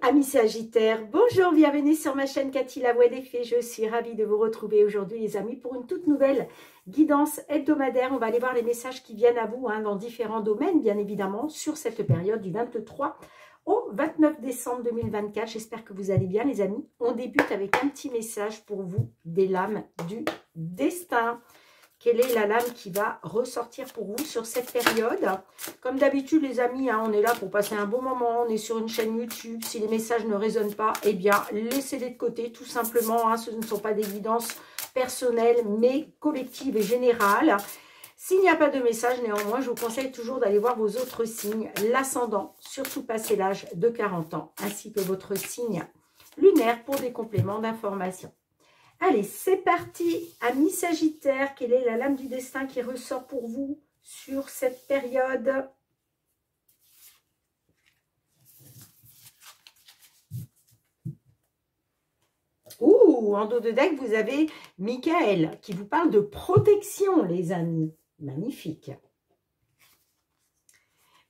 Amis Sagittaires, bonjour, bienvenue sur ma chaîne Cathy La Voix des Fées. Je suis ravie de vous retrouver aujourd'hui les amis pour une toute nouvelle guidance hebdomadaire. On va aller voir les messages qui viennent à vous dans différents domaines bien évidemment sur cette période du 23 au 29 décembre 2024. J'espère que vous allez bien les amis. On débute avec un petit message pour vous des lames du destin. Quelle est la lame qui va ressortir pour vous sur cette période? Comme d'habitude, les amis, on est là pour passer un bon moment. On est sur une chaîne YouTube. Si les messages ne résonnent pas, eh bien, laissez-les de côté, tout simplement. Ce ne sont pas des guidances personnelles, mais collectives et générales. S'il n'y a pas de message, néanmoins, je vous conseille toujours d'aller voir vos autres signes. L'ascendant, surtout passé l'âge de 40 ans, ainsi que votre signe lunaire pour des compléments d'information. Allez, c'est parti, amis Sagittaires. Quelle est la lame du destin qui ressort pour vous sur cette période? Ouh, en dos de deck, vous avez Michael qui vous parle de protection, les amis. Magnifique.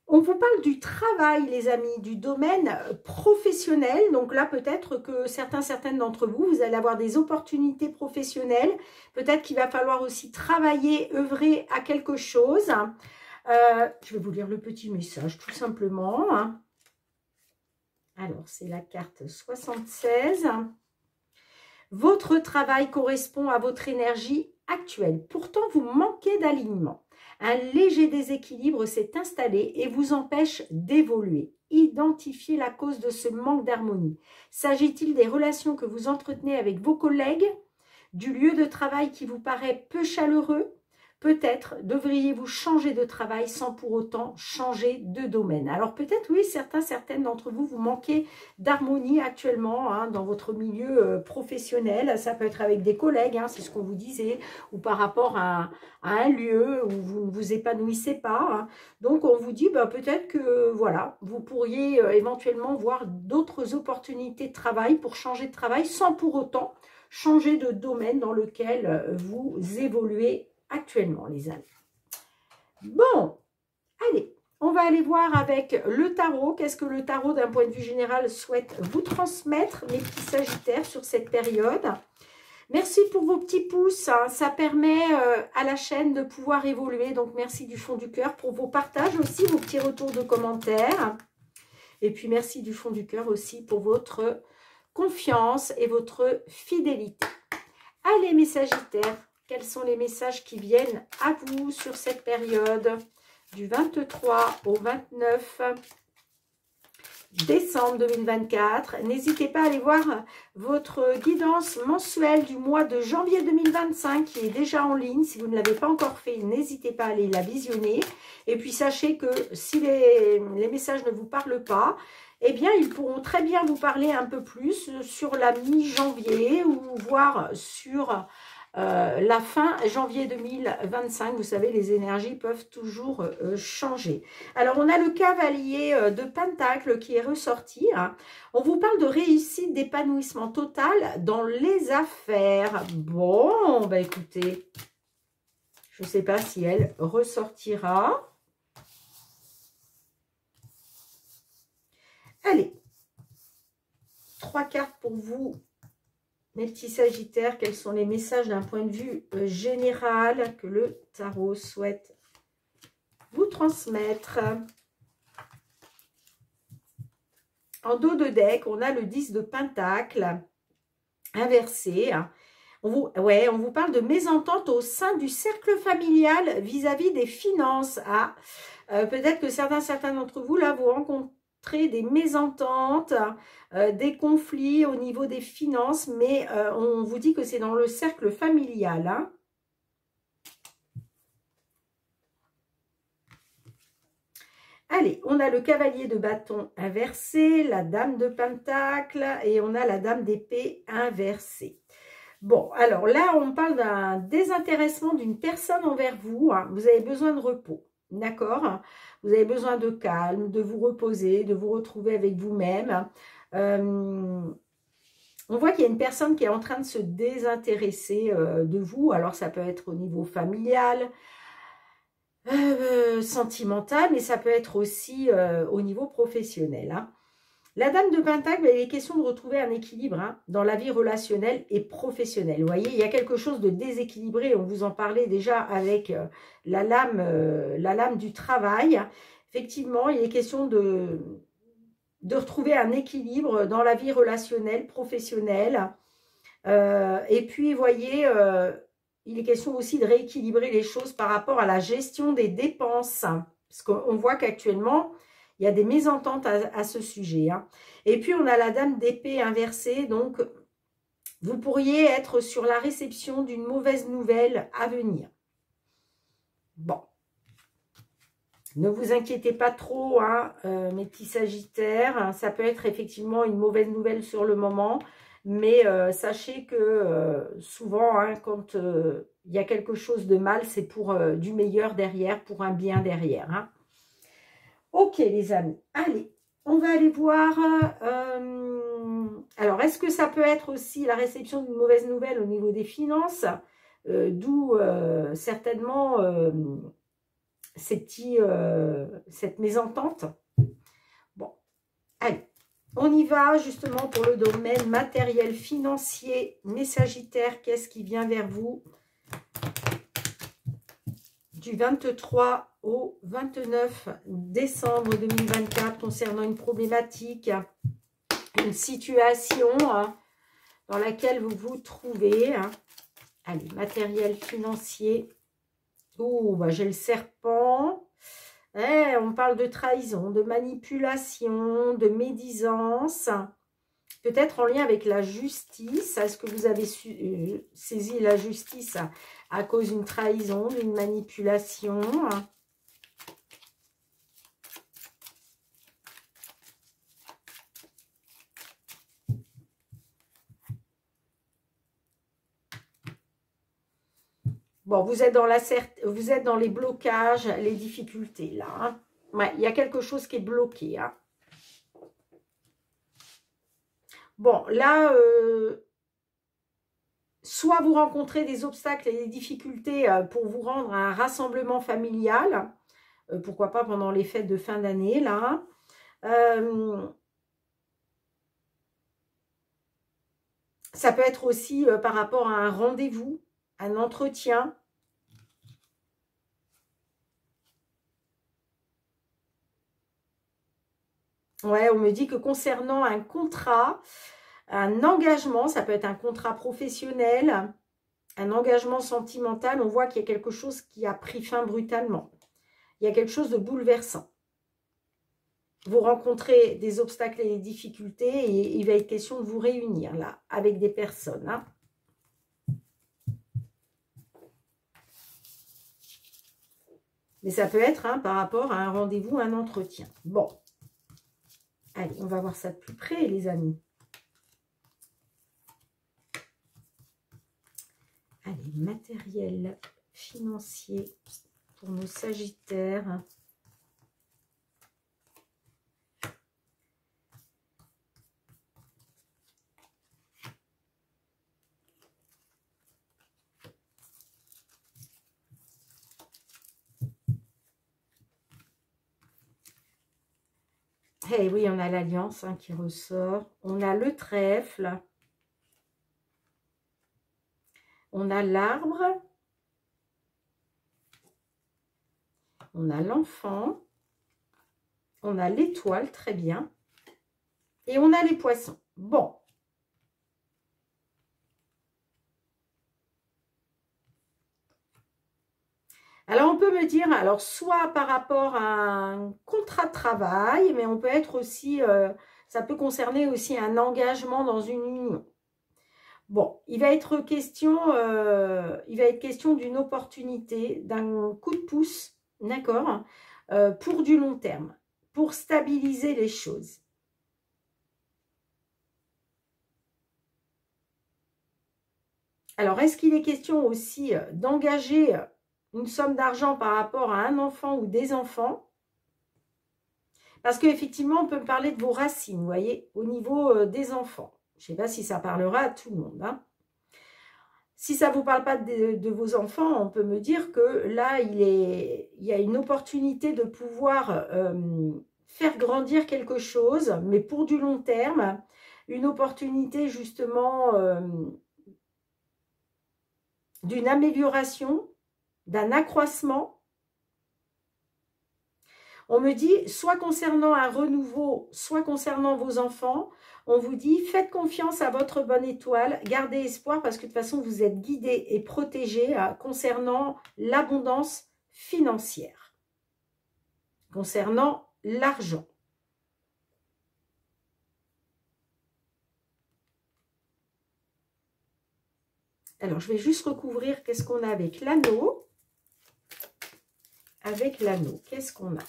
On vous parle du travail, les amis, du domaine professionnel. Donc là, peut-être que certaines d'entre vous, vous allez avoir des opportunités professionnelles. Peut-être qu'il va falloir aussi travailler, œuvrer à quelque chose. Je vais vous lire le petit message, tout simplement. Alors, c'est la carte 76. Votre travail correspond à votre énergie actuelle. Pourtant, vous manquez d'alignement. Un léger déséquilibre s'est installé et vous empêche d'évoluer. Identifiez la cause de ce manque d'harmonie. S'agit-il des relations que vous entretenez avec vos collègues, du lieu de travail qui vous paraît peu chaleureux? Peut-être devriez-vous changer de travail sans pour autant changer de domaine. Alors peut-être, oui, certaines d'entre vous, vous manquez d'harmonie actuellement dans votre milieu professionnel. Ça peut être avec des collègues, c'est ce qu'on vous disait, ou par rapport à un lieu où vous ne vous épanouissez pas. Donc on vous dit peut-être que voilà, vous pourriez éventuellement voir d'autres opportunités de travail pour changer de travail sans pour autant changer de domaine dans lequel vous évoluez actuellement, les amis. Bon, allez, on va aller voir avec le tarot. Qu'est-ce que le tarot, d'un point de vue général, souhaite vous transmettre, mes petits Sagittaires, sur cette période? Merci pour vos petits pouces. Ça permet à la chaîne de pouvoir évoluer. Donc, merci du fond du cœur pour vos partages aussi, vos petits retours de commentaires. Et puis, merci du fond du cœur aussi pour votre confiance et votre fidélité. Allez, mes Sagittaires. Quels sont les messages qui viennent à vous sur cette période du 23 au 29 décembre 2024? N'hésitez pas à aller voir votre guidance mensuelle du mois de janvier 2025 qui est déjà en ligne. Si vous ne l'avez pas encore fait, n'hésitez pas à aller la visionner. Et puis sachez que si les messages ne vous parlent pas, eh bien, ils pourront très bien vous parler un peu plus sur la mi-janvier ou voire sur la fin janvier 2025. Vous savez, les énergies peuvent toujours changer. Alors, on a le cavalier de Pentacle qui est ressorti. On vous parle de réussite, d'épanouissement total dans les affaires. Bon, écoutez, je ne sais pas si elle ressortira. Allez, 3 cartes pour vous. Mes petits Sagittaires, quels sont les messages d'un point de vue général que le tarot souhaite vous transmettre? En dos de deck, on a le 10 de Pentacle inversé. On vous parle de mésentente au sein du cercle familial vis-à-vis des finances. Peut-être que certains d'entre vous, là, vous rencontrez des mésententes, des conflits au niveau des finances, mais on vous dit que c'est dans le cercle familial. Allez, on a le cavalier de bâton inversé, la dame de pentacle et on a la dame d'épée inversée. Bon, alors là, on parle d'un désintéressement d'une personne envers vous. Vous avez besoin de repos. D'accord? Vous avez besoin de calme, de vous reposer, de vous retrouver avec vous-même. On voit qu'il y a une personne qui est en train de se désintéresser de vous. Alors, ça peut être au niveau familial, sentimental, mais ça peut être aussi au niveau professionnel. La dame de Pentacle, il est question de retrouver un équilibre hein, dans la vie relationnelle et professionnelle. Vous voyez, il y a quelque chose de déséquilibré. On vous en parlait déjà avec la lame du travail. Effectivement, il est question de retrouver un équilibre dans la vie relationnelle, professionnelle. Et puis, vous voyez, il est question aussi de rééquilibrer les choses par rapport à la gestion des dépenses. Parce qu'on voit qu'actuellement, il y a des mésententes à ce sujet. Hein. Et puis, on a la dame d'épée inversée. Donc, vous pourriez être sur la réception d'une mauvaise nouvelle à venir. Bon. Ne vous inquiétez pas trop, hein, mes petits sagittaires. Ça peut être effectivement une mauvaise nouvelle sur le moment. Mais sachez que souvent, hein, quand il y a quelque chose de mal, c'est pour du meilleur derrière, pour un bien derrière. Hein. Ok les amis, allez, on va aller voir. Alors, est-ce que ça peut être aussi la réception d'une mauvaise nouvelle au niveau des finances, d'où certainement cette mésentente. Bon, allez, on y va justement pour le domaine matériel, financier, mes sagittaires, qu'est-ce qui vient vers vous du 23 au 29 décembre 2024 concernant une problématique, une situation hein, dans laquelle vous vous trouvez. Hein. Allez, matériel financier. Oh, bah, j'ai le serpent. On parle de trahison, de manipulation, de médisance. Peut-être en lien avec la justice. Est-ce que vous avez saisi la justice à cause d'une trahison, d'une manipulation? Bon, vous êtes dans les blocages, les difficultés, là. Hein. Ouais, il y a quelque chose qui est bloqué. Hein. Bon, là, soit vous rencontrez des obstacles et des difficultés pour vous rendre à un rassemblement familial. Pourquoi pas pendant les fêtes de fin d'année, là. Ça peut être aussi par rapport à un rendez-vous, un entretien. Ouais, on me dit que concernant un contrat, un engagement, ça peut être un contrat professionnel, un engagement sentimental, on voit qu'il y a quelque chose qui a pris fin brutalement. Il y a quelque chose de bouleversant. Vous rencontrez des obstacles et des difficultés et il va être question de vous réunir là, avec des personnes. Hein. Mais ça peut être hein, par rapport à un rendez-vous, un entretien. Bon. Allez, on va voir ça de plus près, les amis. Allez, matériel financier pour nos sagittaires. Eh oui, on a l'alliance hein, qui ressort. On a le trèfle. On a l'arbre. On a l'enfant. On a l'étoile, très bien. Et on a les poissons. Bon. Alors, on peut me dire, alors soit par rapport à un contrat de travail, mais on peut être aussi, ça peut concerner aussi un engagement dans une union. Bon, il va être question d'une opportunité, d'un coup de pouce, d'accord, pour du long terme, pour stabiliser les choses. Alors, est-ce qu'il est question aussi d'engager une somme d'argent par rapport à un enfant ou des enfants? Parce qu'effectivement, on peut me parler de vos racines, vous voyez, au niveau des enfants. Je ne sais pas si ça parlera à tout le monde. Hein. Si ça ne vous parle pas de vos enfants, on peut me dire que là, il y a une opportunité de pouvoir faire grandir quelque chose, mais pour du long terme, une opportunité justement d'une amélioration, d'un accroissement. On me dit, soit concernant un renouveau, soit concernant vos enfants, on vous dit, faites confiance à votre bonne étoile, gardez espoir parce que de toute façon, vous êtes guidés et protégés concernant l'abondance financière, concernant l'argent. Alors, je vais juste recouvrir qu'est-ce qu'on a avec l'anneau. Avec l'anneau, qu'est-ce qu'on a?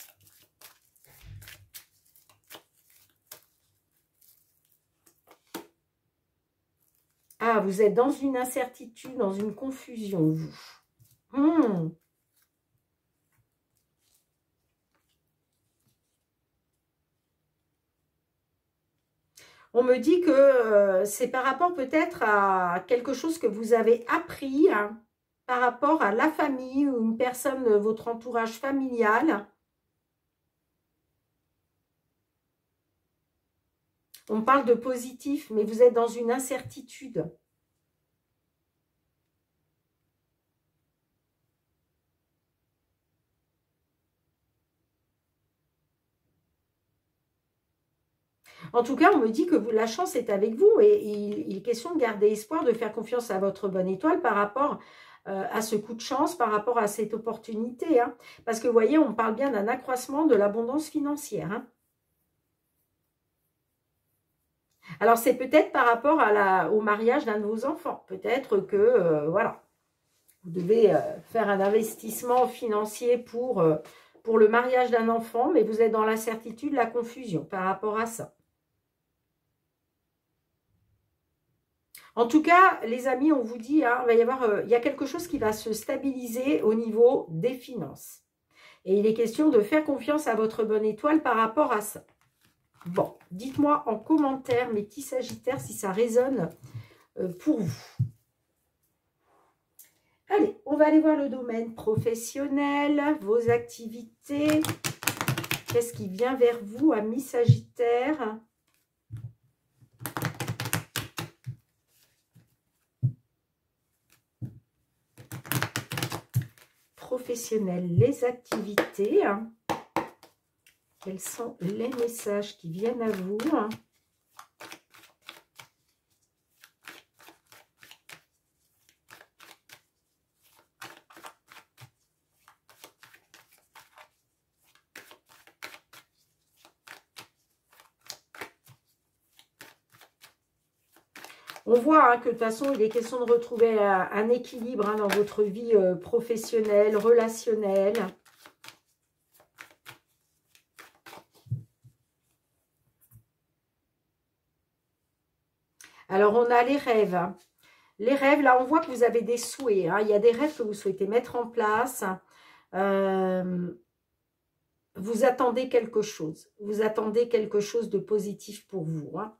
Ah, vous êtes dans une incertitude, dans une confusion, vous. On me dit que c'est par rapport peut-être à quelque chose que vous avez appris, hein, par rapport à la famille ou une personne de votre entourage familial. On parle de positif, mais vous êtes dans une incertitude. En tout cas, on me dit que la chance est avec vous et il est question de garder espoir, de faire confiance à votre bonne étoile par rapport à ce coup de chance, par rapport à cette opportunité. Hein. Parce que vous voyez, on parle bien d'un accroissement de l'abondance financière. Hein. Alors, c'est peut-être par rapport au mariage d'un de vos enfants. Peut-être que, voilà, vous devez faire un investissement financier pour le mariage d'un enfant, mais vous êtes dans l'incertitude, la confusion par rapport à ça. En tout cas, les amis, on vous dit, hein, il y a quelque chose qui va se stabiliser au niveau des finances. Et il est question de faire confiance à votre bonne étoile par rapport à ça. Bon, dites-moi en commentaire, mes petits sagittaires, si ça résonne pour vous. Allez, on va aller voir le domaine professionnel, vos activités. Qu'est-ce qui vient vers vous, amis sagittaires ? Professionnel, les activités. Quels sont les messages qui viennent à vous ? On voit hein, que de toute façon, il est question de retrouver un équilibre hein, dans votre vie professionnelle, relationnelle. Alors, on a les rêves. Hein. Les rêves, là, on voit que vous avez des souhaits. Hein. Il y a des rêves que vous souhaitez mettre en place. Vous attendez quelque chose. Vous attendez quelque chose de positif pour vous. Hein.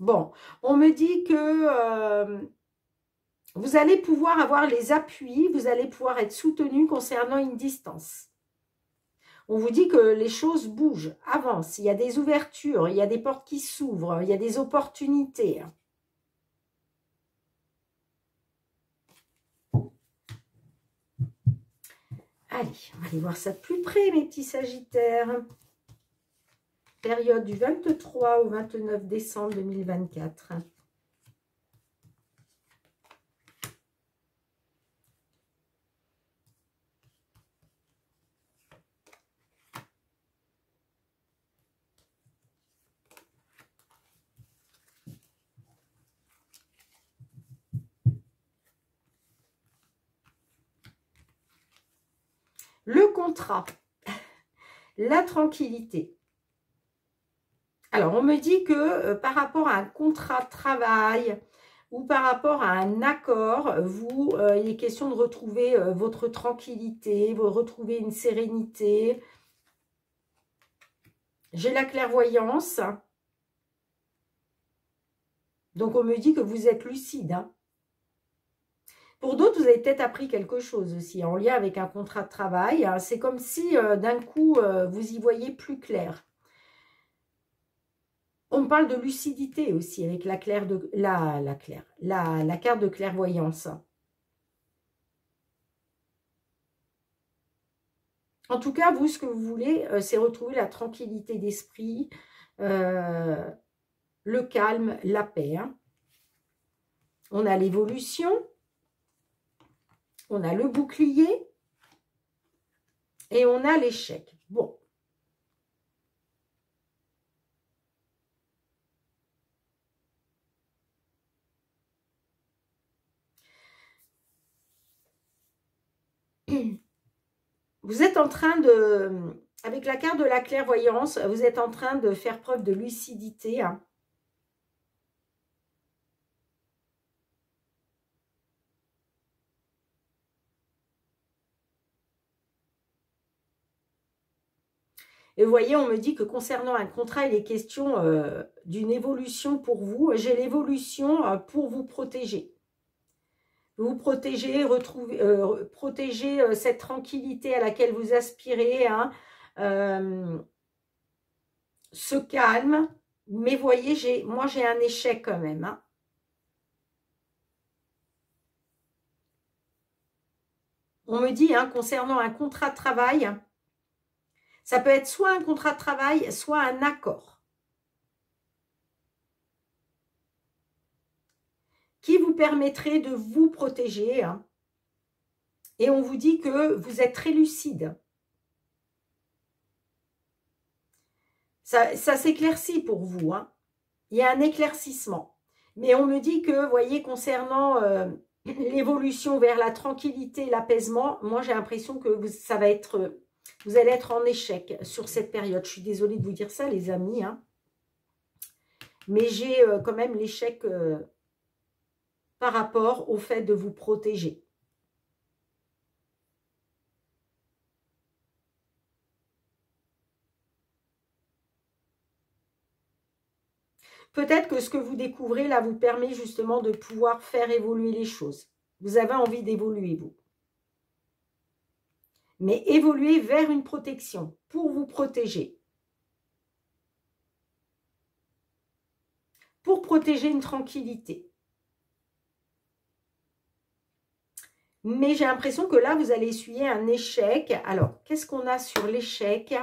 Bon, on me dit que vous allez pouvoir avoir les appuis, vous allez pouvoir être soutenu concernant une distance. On vous dit que les choses bougent, avancent, il y a des ouvertures, il y a des portes qui s'ouvrent, il y a des opportunités. Allez, on va aller voir ça de plus près, mes petits sagittaires. Période du 23 au 29 décembre 2024. Le contrat, la tranquillité. Alors, on me dit que par rapport à un contrat de travail ou par rapport à un accord, il est question de retrouver votre tranquillité, vous retrouver une sérénité. J'ai la clairvoyance. Donc, on me dit que vous êtes lucide. Hein. Pour d'autres, vous avez peut-être appris quelque chose aussi, en lien avec un contrat de travail. Hein. C'est comme si, d'un coup, vous y voyez plus clair. On parle de lucidité aussi, avec la carte de clairvoyance. En tout cas, vous, ce que vous voulez, c'est retrouver la tranquillité d'esprit, le calme, la paix. Hein. On a l'évolution, on a le bouclier et on a l'échec. Bon. Vous êtes en train de, avec la carte de la clairvoyance, vous êtes en train de faire preuve de lucidité. Hein. Et vous voyez, on me dit que concernant un contrat, il est question d'une évolution pour vous. J'ai l'évolution pour vous protéger. Vous protéger, retrouver, protéger cette tranquillité à laquelle vous aspirez. Hein, ce calme. Mais voyez, moi j'ai un échec quand même. Hein. On me dit, hein, concernant un contrat de travail, ça peut être soit un contrat de travail, soit un accord. Qui vous permettrait de vous protéger. Hein. Et on vous dit que vous êtes très lucide. Ça s'éclaircit pour vous. Hein. Il y a un éclaircissement. Mais on me dit que, vous voyez, concernant l'évolution vers la tranquillité, l'apaisement, moi j'ai l'impression que vous allez être en échec sur cette période. Je suis désolée de vous dire ça, les amis. Hein. Mais j'ai quand même l'échec par rapport au fait de vous protéger. Peut-être que ce que vous découvrez là vous permet justement de pouvoir faire évoluer les choses. Vous avez envie d'évoluer, vous. Mais évoluer vers une protection, pour vous protéger. Pour protéger une tranquillité. Mais j'ai l'impression que là, vous allez essuyer un échec. Alors, qu'est-ce qu'on a sur l'échec ?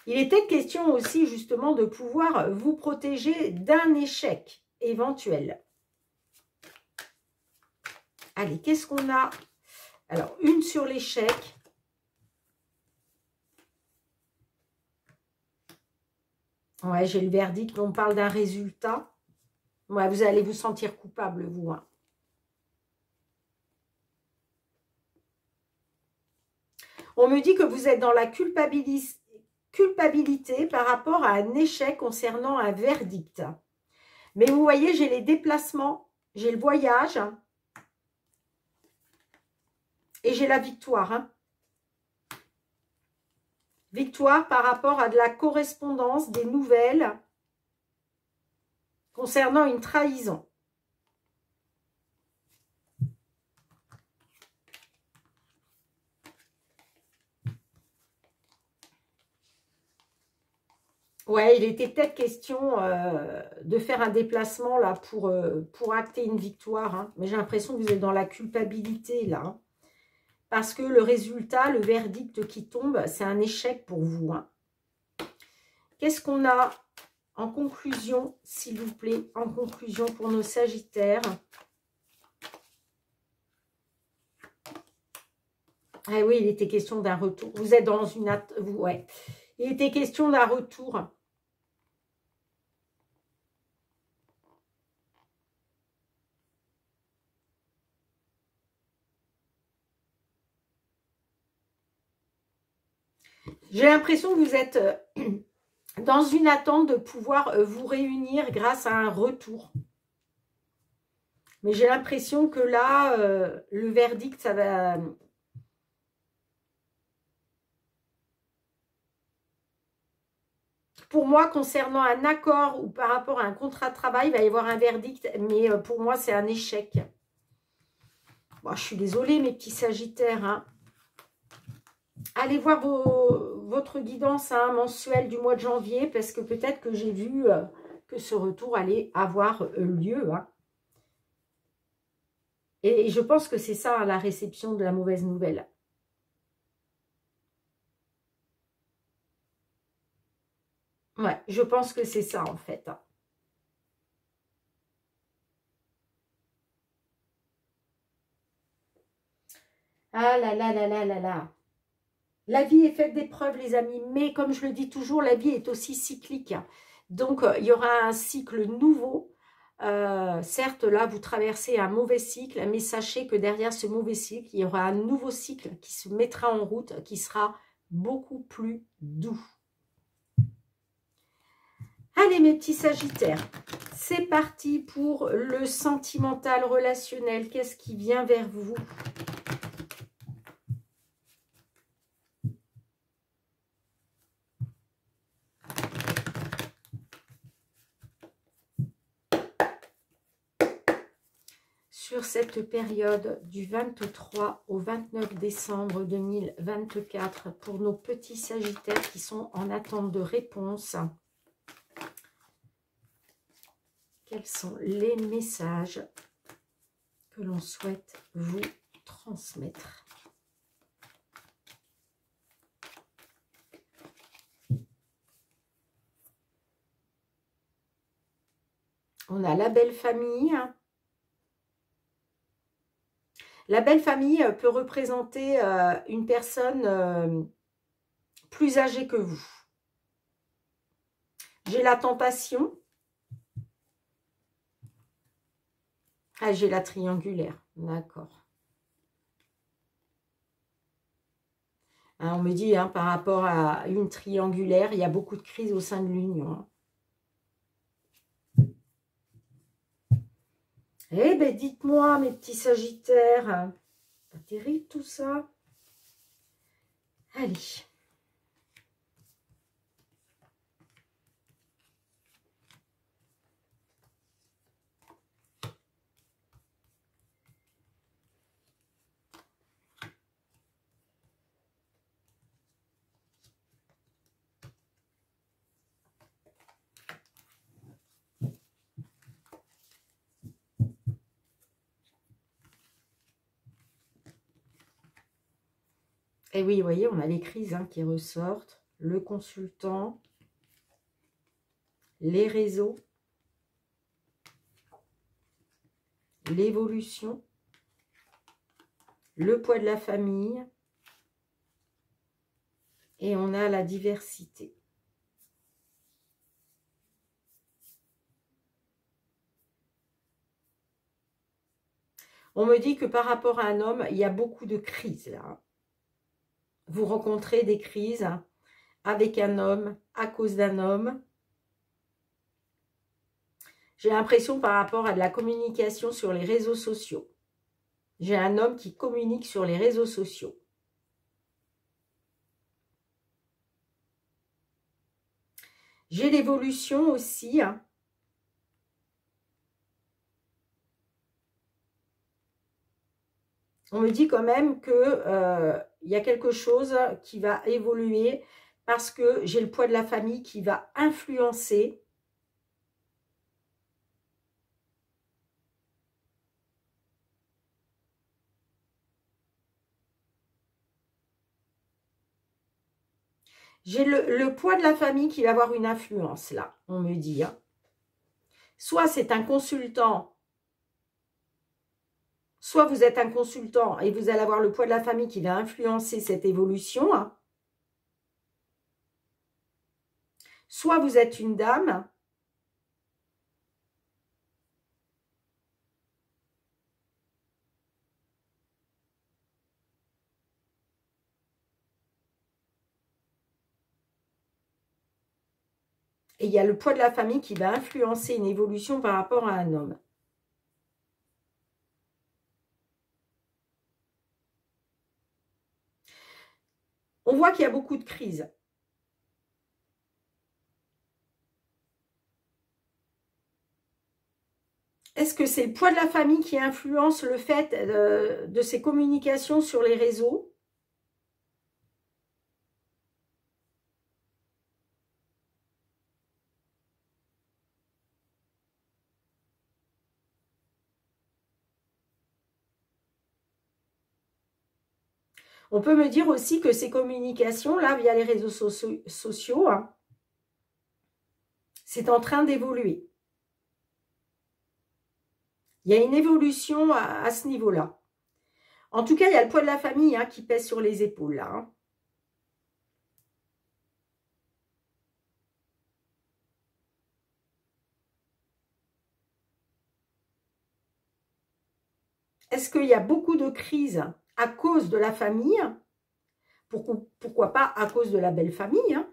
Il était question aussi justement de pouvoir vous protéger d'un échec éventuel. Allez, qu'est-ce qu'on a? Alors, une sur l'échec. Ouais, j'ai le verdict, on parle d'un résultat. Ouais, vous allez vous sentir coupable, vous. Hein. On me dit que vous êtes dans la culpabilité par rapport à un échec concernant un verdict. Mais vous voyez, j'ai les déplacements, j'ai le voyage et j'ai la victoire. Hein. Victoire par rapport à de la correspondance, des nouvelles concernant une trahison. Ouais, il était peut-être question de faire un déplacement là pour acter une victoire. Hein. Mais j'ai l'impression que vous êtes dans la culpabilité là. Hein. Parce que le résultat, le verdict qui tombe, c'est un échec pour vous. Hein. Qu'est-ce qu'on a en conclusion, s'il vous plaît, en conclusion pour nos Sagittaires? Ah oui, il était question d'un retour. Vous êtes dans une... Ouais. Il était question d'un retour. J'ai l'impression que vous êtes dans une attente de pouvoir vous réunir grâce à un retour. Mais j'ai l'impression que là, le verdict, ça va... Pour moi, concernant un accord ou par rapport à un contrat de travail, il va y avoir un verdict, mais pour moi, c'est un échec. Bon, je suis désolée, mes petits sagittaires. Hein. Allez voir votre guidance mensuelle du mois de janvier, parce que peut-être que j'ai vu que ce retour allait avoir lieu. Hein. Et je pense que c'est ça, la réception de la mauvaise nouvelle. Ouais, je pense que c'est ça, en fait. Ah là là là là là là. La vie est faite d'épreuves, les amis, mais comme je le dis toujours, la vie est aussi cyclique. Donc, il y aura un cycle nouveau. Certes, là, vous traversez un mauvais cycle, mais sachez que derrière ce mauvais cycle, il y aura un nouveau cycle qui se mettra en route, qui sera beaucoup plus doux. Allez, mes petits sagittaires, c'est parti pour le sentimental relationnel. Qu'est-ce qui vient vers vous ? Sur cette période du 23 au 29 décembre 2024 pour nos petits sagittaires qui sont en attente de réponse. Quels sont les messages que l'on souhaite vous transmettre? On a la belle famille. La belle famille peut représenter une personne plus âgée que vous. J'ai la tentation. Ah, j'ai la triangulaire. D'accord. Hein, on me dit, hein, par rapport à une triangulaire, il y a beaucoup de crises au sein de l'union. Hein. Eh bien, dites-moi, mes petits sagittaires, pas terrible tout ça. Allez. Et oui, vous voyez, on a les crises qui ressortent. Le consultant, les réseaux, l'évolution, le poids de la famille et on a la diversité. On me dit que par rapport à un homme, il y a beaucoup de crises là. Vous rencontrez des crises avec un homme, à cause d'un homme. J'ai l'impression par rapport à de la communication sur les réseaux sociaux. J'ai un homme qui communique sur les réseaux sociaux. J'ai l'évolution aussi. On me dit quand même que y a quelque chose qui va évoluer parce que j'ai le poids de la famille qui va influencer. J'ai le poids de la famille qui va avoir une influence là, on me dit. Soit c'est un consultant, soit vous êtes un consultant et vous allez avoir le poids de la famille qui va influencer cette évolution. Soit vous êtes une dame. Et il y a le poids de la famille qui va influencer une évolution par rapport à un homme. On voit qu'il y a beaucoup de crises. que c'est le poids de la famille qui influence le fait de ces communications sur les réseaux? On peut me dire aussi que ces communications-là, via les réseaux sociaux, hein, c'est en train d'évoluer. Il y a une évolution à ce niveau-là. En tout cas, il y a le poids de la famille hein, qui pèse sur les épaules. Là, hein. Est-ce qu'il y a beaucoup de crises à cause de la famille? Pourquoi pas à cause de la belle famille hein,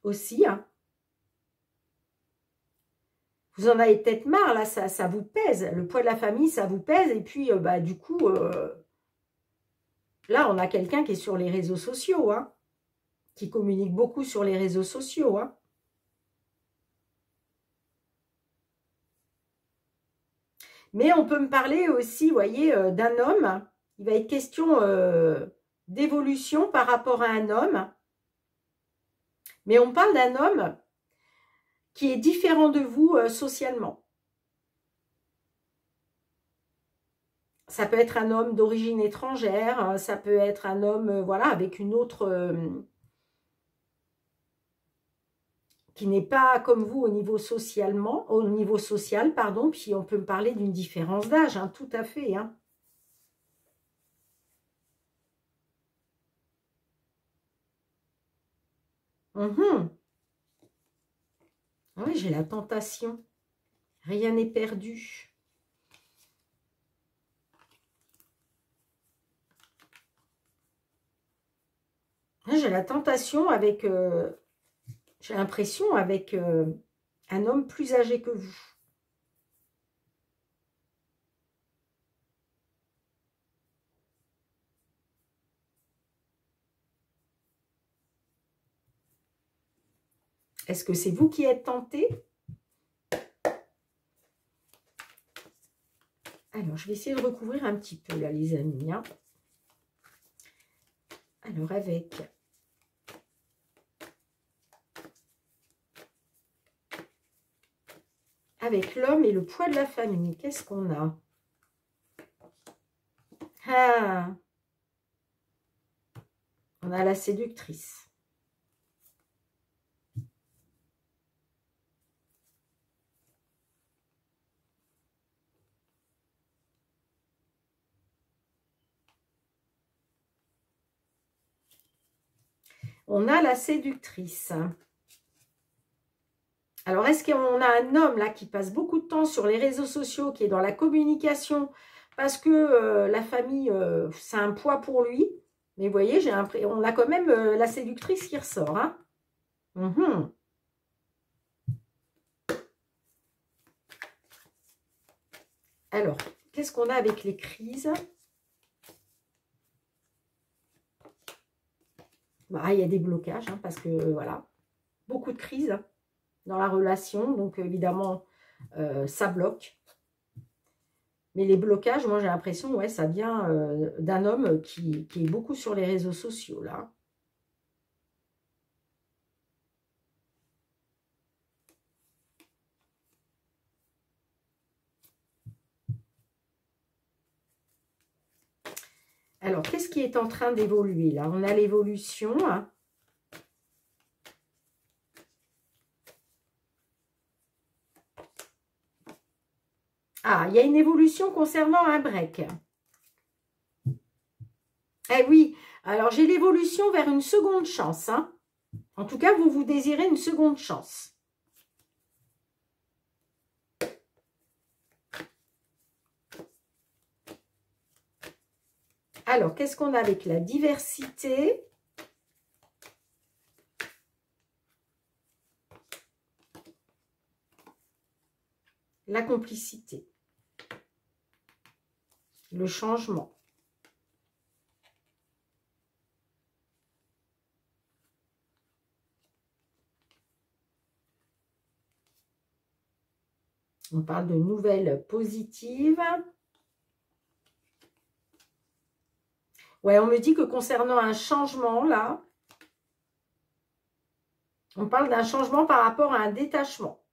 aussi hein. Vous en avez peut-être marre, là, ça vous pèse. Le poids de la famille, ça vous pèse. Et puis, bah, du coup, là, on a quelqu'un qui est sur les réseaux sociaux, hein, qui communique beaucoup sur les réseaux sociaux. Hein. Mais on peut me parler aussi, vous voyez, d'un homme. Il va être question d'évolution par rapport à un homme. Mais on parle d'un homme qui est différent de vous socialement. Ça peut être un homme d'origine étrangère, ça peut être un homme, voilà, avec une autre... qui n'est pas comme vous au niveau social, pardon, puis on peut me parler d'une différence d'âge, hein, tout à fait. Hein. Ah oui, j'ai la tentation. Rien n'est perdu. J'ai la tentation avec... j'ai l'impression avec un homme plus âgé que vous. Est-ce que c'est vous qui êtes tenté? Alors, je vais essayer de recouvrir un petit peu là, les amis. Hein. Alors, avec l'homme et le poids de la famille, qu'est-ce qu'on a? Ah, on a la séductrice. On a la séductrice. Alors, est-ce qu'on a un homme là qui passe beaucoup de temps sur les réseaux sociaux, qui est dans la communication, parce que la famille, c'est un poids pour lui. Mais vous voyez, on a quand même la séductrice qui ressort. Hein. Alors, qu'est-ce qu'on a avec les crises? Bah, il y a des blocages, hein, parce que, voilà, beaucoup de crises dans la relation. Donc, évidemment, ça bloque. Mais les blocages, moi, j'ai l'impression, ouais, ça vient d'un homme qui est beaucoup sur les réseaux sociaux, là. Alors, qu'est-ce qui est en train d'évoluer, là? On a l'évolution. Hein. Ah, il y a une évolution concernant un break. Eh oui, alors j'ai l'évolution vers une seconde chance. Hein. En tout cas, vous désirez une seconde chance. Alors, qu'est-ce qu'on a avec la diversité? La complicité. Le changement. On parle de nouvelles positives. Ouais, on me dit que concernant un changement, là, on parle d'un changement par rapport à un détachement.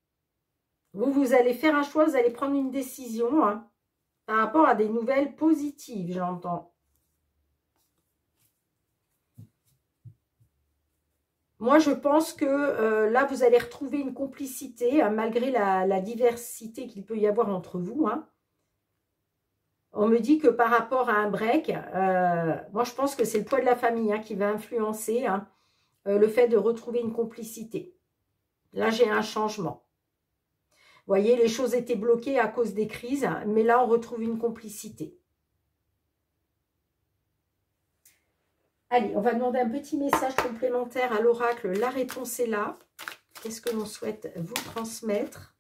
Vous allez faire un choix, vous allez prendre une décision hein, par rapport à des nouvelles positives, j'entends. Moi, je pense que là, vous allez retrouver une complicité, hein, malgré la diversité qu'il peut y avoir entre vous. Hein. On me dit que par rapport à un break, moi, je pense que c'est le poids de la famille hein, qui va influencer hein, le fait de retrouver une complicité. Là, j'ai un changement. Vous voyez, les choses étaient bloquées à cause des crises, mais là, on retrouve une complicité. Allez, on va demander un petit message complémentaire à l'oracle. La réponse est là. Qu'est-ce que l'on souhaite vous transmettre?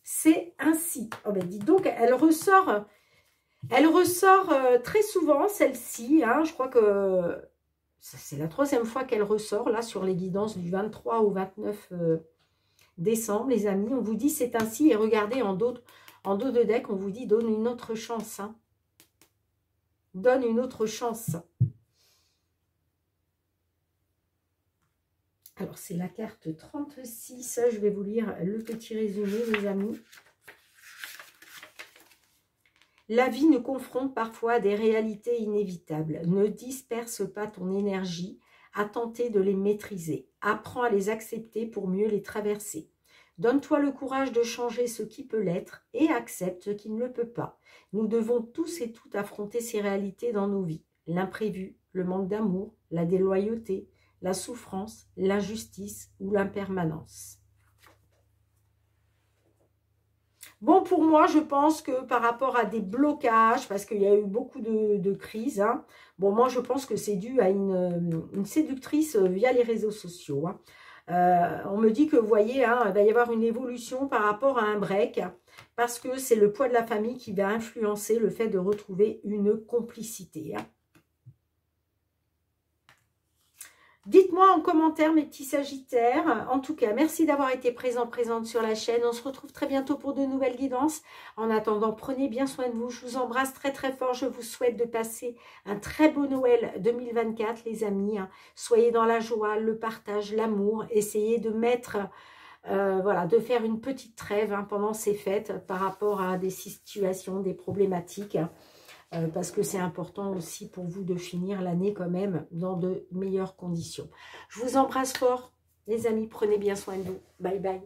C'est ainsi. Oh ben, dites donc, elle ressort très souvent, celle-ci. Hein. Je crois que c'est la 3e fois qu'elle ressort, là, sur les guidances du 23 au 29 décembre, les amis. On vous dit c'est ainsi. Et regardez, en dos de deck, on vous dit donne une autre chance. Hein. Donne une autre chance. Alors, c'est la carte 36. Je vais vous lire le petit résumé, les amis. La vie nous confronte parfois à des réalités inévitables. Ne disperse pas ton énergie à tenter de les maîtriser. Apprends à les accepter pour mieux les traverser. Donne-toi le courage de changer ce qui peut l'être et accepte ce qui ne le peut pas. Nous devons tous et toutes affronter ces réalités dans nos vies. L'imprévu, le manque d'amour, la déloyauté, la souffrance, l'injustice ou l'impermanence. Bon, pour moi, je pense que par rapport à des blocages, parce qu'il y a eu beaucoup de crises, hein, bon, moi, je pense que c'est dû à une séductrice via les réseaux sociaux. Hein. On me dit que, vous voyez, hein, il va y avoir une évolution par rapport à un break, parce que c'est le poids de la famille qui va influencer le fait de retrouver une complicité. Hein. Dites-moi en commentaire mes petits sagittaires. En tout cas, merci d'avoir été présente sur la chaîne. On se retrouve très bientôt pour de nouvelles guidances. En attendant, prenez bien soin de vous. Je vous embrasse très très fort. Je vous souhaite de passer un très beau Noël 2024, les amis. Soyez dans la joie, le partage, l'amour. Essayez de mettre... voilà, de faire une petite trêve hein, pendant ces fêtes par rapport à des situations, des problématiques. Parce que c'est important aussi pour vous de finir l'année quand même dans de meilleures conditions. Je vous embrasse fort, les amis. Prenez bien soin de vous. Bye bye.